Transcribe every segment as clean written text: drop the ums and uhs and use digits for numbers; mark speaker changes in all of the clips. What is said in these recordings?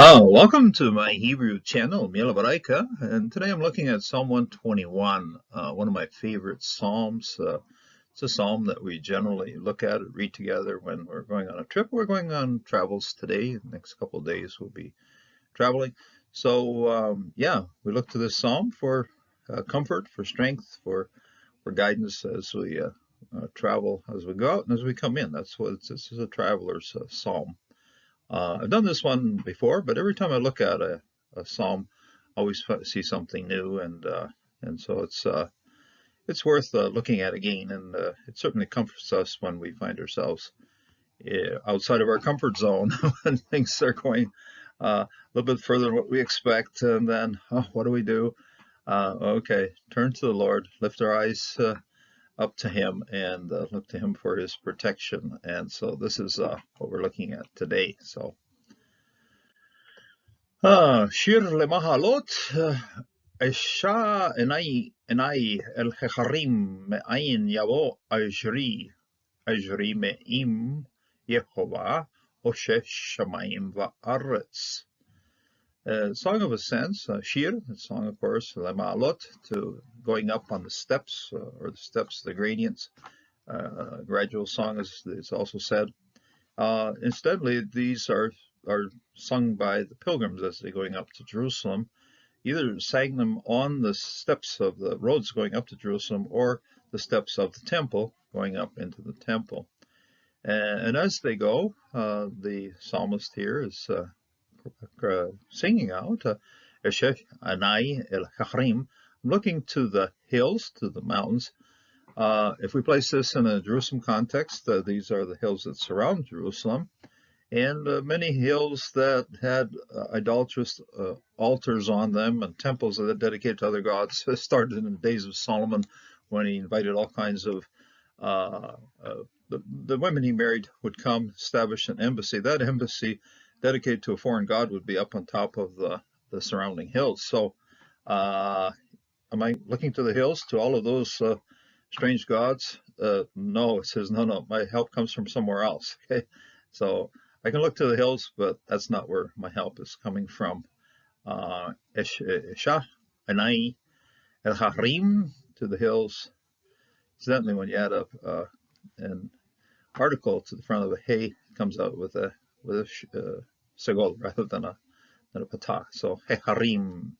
Speaker 1: Welcome to my Hebrew channel, Miel Hebraica, and today I'm looking at Psalm 121, one of my favorite psalms. It's a psalm that we generally look at and read together when we're going on a trip. We're going on travels today. The next couple of days we'll be traveling. So, we look to this psalm for comfort, for strength, for guidance as we travel, as we go out and as we come in. This is a traveler's psalm. I've done this one before, but every time I look at a psalm, I always see something new, and so it's worth looking at again, and it certainly comforts us when we find ourselves outside of our comfort zone when things are going a little bit further than what we expect, and then what do we do? Okay, turn to the Lord, lift our eyes up to Him, and look to Him for His protection. And so this is what we're looking at today. So. שיר למעלות, אשא עיני אל החרים, מאין יבוא אג'רי מעם יהוה, עושש שמיים וארץ. Song of Ascents, shir, the song of course, למעלות, to going up on the steps, or the steps, the gradients, gradual song as it's also said. Incidentally, these are sung by the pilgrims as they're going up to Jerusalem. Either sang them on the steps of the roads going up to Jerusalem or the steps of the temple going up into the temple. And as they go, the psalmist here is singing out, Anai el Chachrim, looking to the hills, to the mountains. If we place this in a Jerusalem context, these are the hills that surround Jerusalem, and many hills that had idolatrous altars on them and temples that are dedicated to other gods. It started in the days of Solomon when he invited all kinds of the women he married would come establish an embassy. That embassy dedicated to a foreign god would be up on top of the surrounding hills. So am I looking to the hills, to all of those strange gods? No, it says no, my help comes from somewhere else. Okay, so I can look to the hills, but that's not where my help is coming from. Esha, Anai, El Harim, to the hills. Incidentally, when you add up an article to the front of a hey, it comes out with a segol rather than a patah. So He Harim.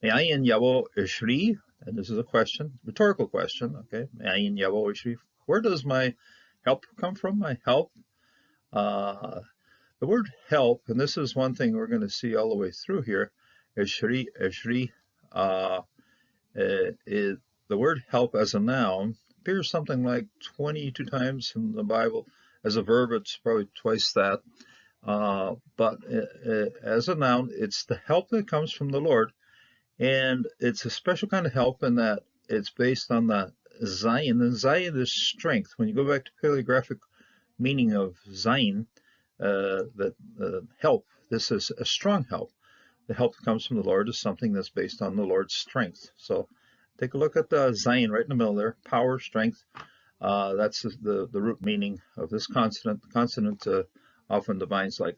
Speaker 1: Me'ayin yavo ishri, and this is a question, rhetorical question. Okay, Me'ayin yavo ishri. Where does my help come from? My help. The word help, and this is one thing we're going to see all the way through here, Eshri, the word help as a noun appears something like 22 times in the Bible. As a verb, it's probably twice that. But as a noun, it's the help that comes from the Lord, and it's a special kind of help in that it's based on the Zion, and Zion is strength. When you go back to paleographic meaning of Zion, that help, this is a strong help. The help that comes from the Lord is something that's based on the Lord's strength. So take a look at the Zion right in the middle there, power, strength. That's the root meaning of this consonant. The consonant often defines like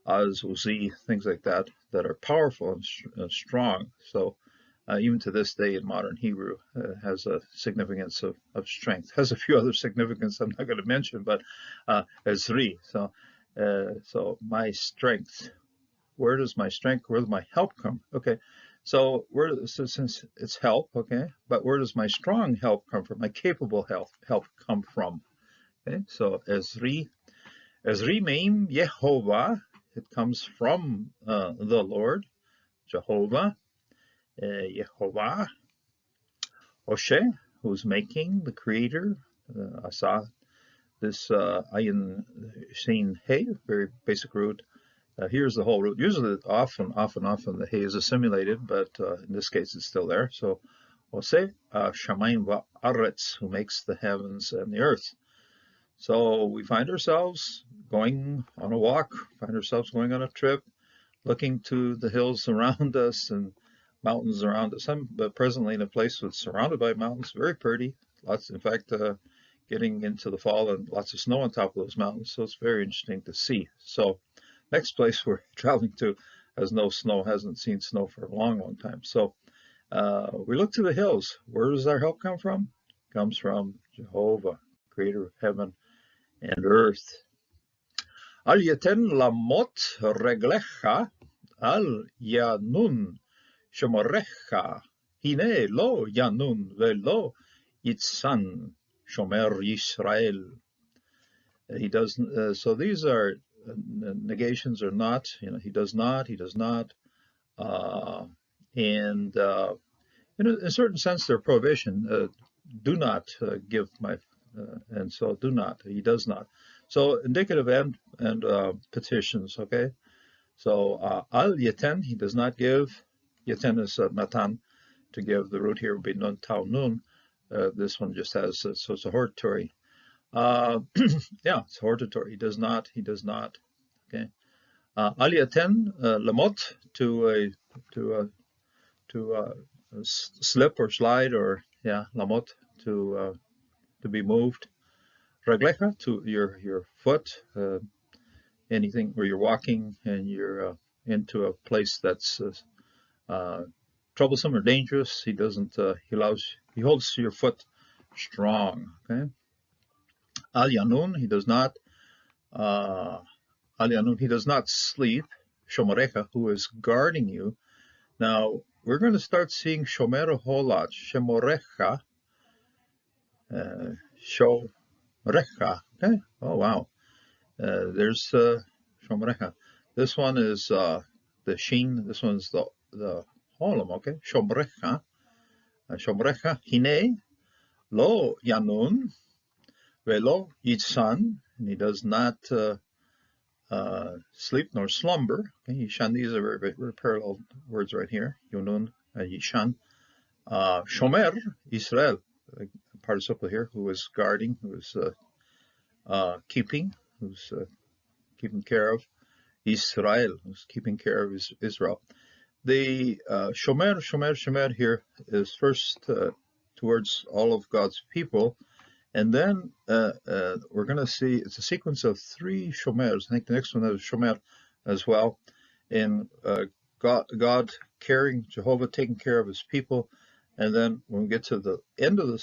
Speaker 1: Az, Uzi, things like that, that are powerful and strong. So even to this day in modern Hebrew, has a significance of strength. Has a few other significance I'm not going to mention, but Ezri. So my strength. Where does my strength, where does my help come? Okay, so since it's help, okay, but where does my strong help come from? My capable help come from? Okay, so Ezri Meim Yehovah. It comes from the Lord, Jehovah. Yehovah, Oshe, who's making, the creator. I saw this ayin seen hey, very basic root. Here's the whole root. Usually, often the hey is assimilated, but in this case, it's still there. So, Oseh, Shamayim va'aretz, who makes the heavens and the earth. So we find ourselves going on a walk, find ourselves going on a trip, looking to the hills around us and mountains around us. I'm presently in a place that's surrounded by mountains, very pretty. Lots, in fact, getting into the fall and lots of snow on top of those mountains. So it's very interesting to see. So next place we're traveling to has no snow, hasn't seen snow for a long, long time. So we look to the hills. Where does our help come from? It comes from Jehovah, creator of heaven and earth. Al yeten lamot reglecha al yanun shomorecha hine lo yanun velo itzan shomer Yisrael. He does. So these are negations or not. He does not. He does not. And in a certain sense, they're prohibition. Do not give my, and so do not. He does not. So indicative and petitions. Okay. So al yeten, he does not give. Yeten is natan, to give. The root here would be nun tau nun. This one just has, so it's a hortatory. Yeah, it's hortatory. He does not. He does not. Okay. Al yaten lamot, to slip or slide, or lamot, to be moved. Reglecha, to your foot, anything where you're walking and you're into a place that's troublesome or dangerous. He doesn't. He holds your foot strong. Okay. Al yanun, he does not. Al yanun, he does not sleep. Shomorecha, who is guarding you. Now we're going to start seeing shomer a whole lot. Shemorecha, shomorecha. Okay. Oh wow. There's shomorecha. This one is the sheen. This one's the holem. Okay. Shomorecha. Shomorecha hine lo yanun velo yitzan. And he does not sleep nor slumber. Okay. Yishan. These are very parallel words right here. Yunun, yishan. Shomer Israel, participle here, who is guarding, who is keeping, who's keeping care of. Israel, who's keeping care of Israel. The shomer here is first towards all of God's people, and then we're going to see it's a sequence of 3 shomers. I think the next one is shomer as well, in God caring, Jehovah taking care of his people. And then when we get to the end of the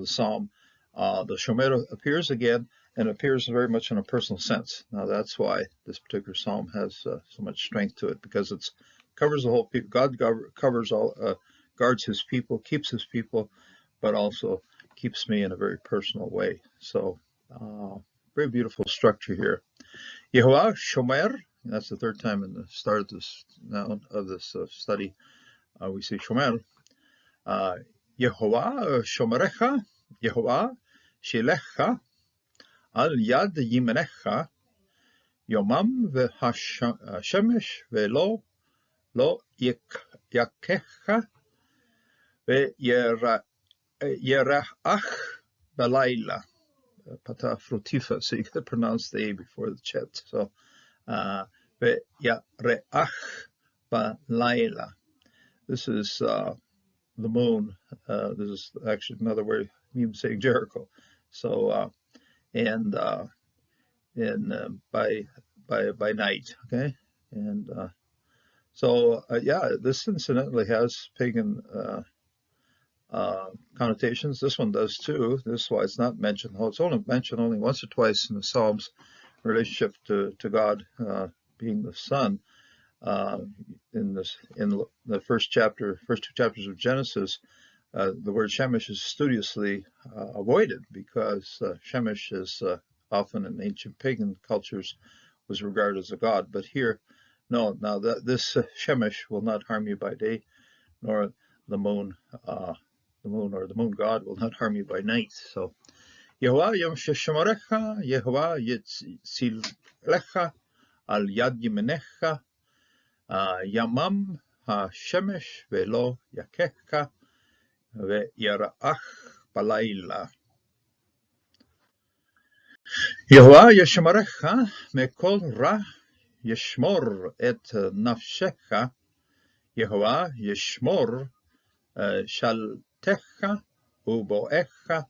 Speaker 1: psalm, the shomer appears again, and appears very much in a personal sense. Now that's why this particular psalm has so much strength to it, because it covers the whole people. God covers all, guards his people, keeps his people, but also keeps me in a very personal way. So very beautiful structure here. Yehovah shomer. That's the 3rd time in the start of this study. We see shomer. Yehovah shomerecha, Yehovah shilecha al yad yimenecha, yomam v'hashemesh ve'lo yakecha ve'yerach balayla. Pata frutiva, so you can pronounce the A before the chet. So ve'yerach balayla. This is the moon. This is actually another way of even saying Jericho. So by night. Okay. And so this incidentally has pagan connotations. This one does too. This is why it's not mentioned. It's only mentioned once or twice in the Psalms, relationship to God being the Son. In the first 2 chapters of Genesis, the word Shemesh is studiously avoided, because Shemesh is often in ancient pagan cultures was regarded as a god. But here, no. Now this Shemesh will not harm you by day, nor the moon or the moon god will not harm you by night. So Yehovah yom sheshomerecha, Yehovah yitzilecha al yad yimenecha. Yamam ha-shemesh ve'lo yakecha ve'yerach balayla. Yehovah yeshmerecha mekol ra yeshmor et nafshecha. Yehovah yeshmor shaltecha uboecha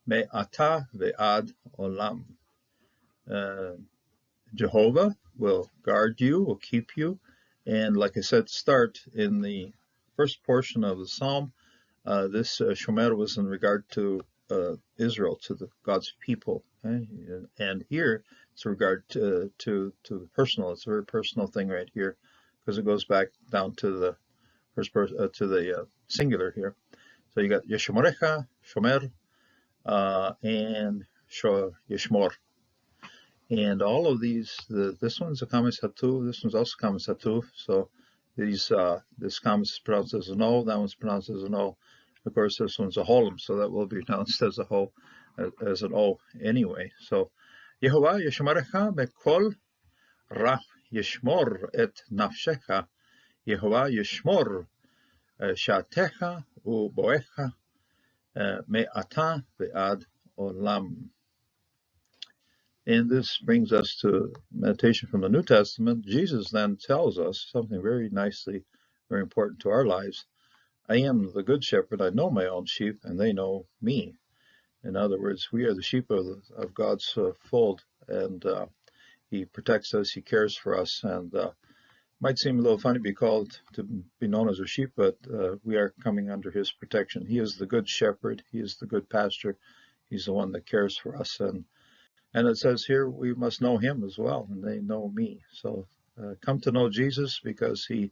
Speaker 1: me'ata ve'ad olam. Jehovah will guard you, will keep you. And like I said, start in the first portion of the psalm. This Shomer was in regard to Israel, to God's people, okay? And here it's in regard to the personal. It's a very personal thing right here, because it goes back down to the first person to the singular here. So you got Yeshmorecha, Shomer, and Yeshmor. And all of these, this one's a kames hatu, this one's also kames hatu. So this kames is pronounced as an O, that one's pronounced as an O. Of course, this one's a holem, so that will be pronounced as a ho, as an O anyway. So Yehovah yeshmarecha bekol ra yeshmor et nafshecha. Yehovah yeshmor shatecha uboecha me'ata ve'ad olam. And this brings us to meditation from the New Testament. Jesus then tells us something very nicely, very important to our lives. I am the good shepherd. I know my own sheep, and they know me. In other words, we are the sheep of God's fold, and He protects us. He cares for us. And it might seem a little funny to be known as a sheep, but we are coming under His protection. He is the good shepherd. He is the good pastor. He's the one that cares for us. And it says here we must know Him as well, and they know me. So come to know Jesus, because He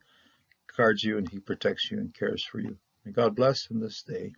Speaker 1: guards you and He protects you and cares for you. May God bless in this day.